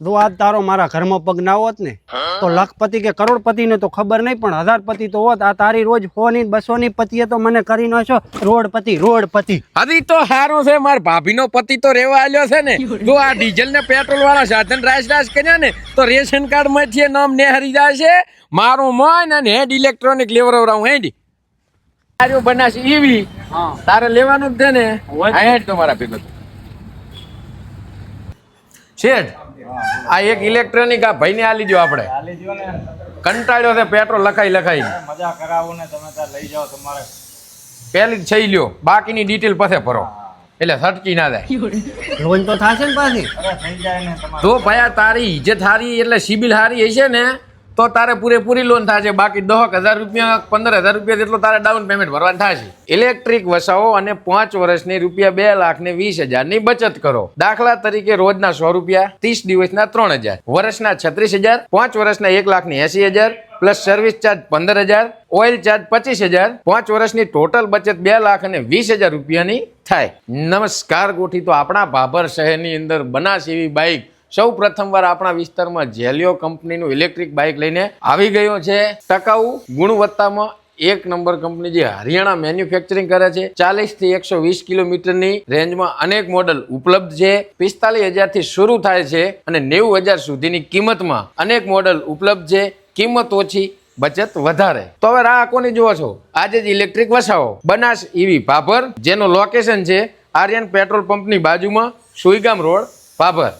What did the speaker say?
જો આજ તારો મારા ઘરમાં પગ ના હોત ને તો લખપતિ કે કરોડપતિ ને તો ખબર નહીં, પણ હજારપતિ તો હોત. આ તારી રોજ 100 ની 200 ની પતિએ તો મને કરી નાખ્યો રોડપતિ. હજી તો સારું છે, માર ભાભીનો પતિ તો રેવા આલ્યો છે ને. જો આ ડીઝલ ને પેટ્રોલ વાળા સાધન રાજ કર્યા ને તો રેશન કાર્ડ માંથી નામ નેહરી જાય છે. મારું મોન અને હેડ ઇલેક્ટ્રોનિક લેવરાવું હેડી તારું બનાસ ઈવી તારે લેવાનું જ છે ને. હેડ તમારા ભેગો શેઠ આ એક ઇલેક્ટ્રોનિક આ ભાઈને આલી દો. આપણે કંટાળ્યો છે પેટ્રોલ લખાઈ મજા કરાવો ને તમે ત્યાં લઈ જાઓ. તમારે પેલી જ છઈ લ્યો, બાકીની ડિટેલ પછી ભરો એટલે સટકી ના જાય. લોન તો થશે ને પાછી. થઈ જાય ને તમારે. તો ભયા તારી ઇજ્જત હારી એટલે સિબિલ હારી હશે ને તો તારે પૂરેપૂરી લોન થશે. બાકી 10,000 રૂપિયા 15,000 રૂપિયા જેટલો તારે ડાઉન પેમેન્ટ ભરવાનું થશે. ઇલેક્ટ્રિક વસાવો અને 5 વર્ષની રૂપિયા 2,20,000 ની બચત કરો. દાખલા તરીકે રોજના 100 રૂપિયા, 30 દિવસના 3,000, વર્ષના 36,000, 5 વર્ષના 1,80,000 plus service charge 15,000, oil charge 25,000, 5 વર્ષની ટોટલ બચત 2,20,000 રૂપિયાની થાય. નમસ્કાર ગોઠી. તો આપણા ભાભર શહેરની અંદર બનાસ એવી બાઇક સૌ પ્રથમવાર આપણા વિસ્તારમાં જેલિયો કંપનીનું ઇલેક્ટ્રિક બાઇક લઈને આવી ગયો છે. ટકાઉ ગુણવત્તામાં 1 નંબર કંપની જે હરિયાણા મેન્યુફેક્ચરિંગ કરે છે. 40 થી 120 કિલોમીટરની રેન્જમાં અનેક મોડલ ઉપલબ્ધ છે. 45,000 થી શરૂ થાય છે અને 90,000 સુધીની કિંમતમાં અનેક મોડલ ઉપલબ્ધ છે. કિંમત ઓછી, બચત વધારે. તો હવે રાહ કોની જુઓ છો? આજે જ ઇલેક્ટ્રિક વસાવો બનાસ ઈવી ભાભર, જેનું લોકેશન છે આર્યન પેટ્રોલ પંપની બાજુમાં, સુઈગામ રોડ, ભાભર.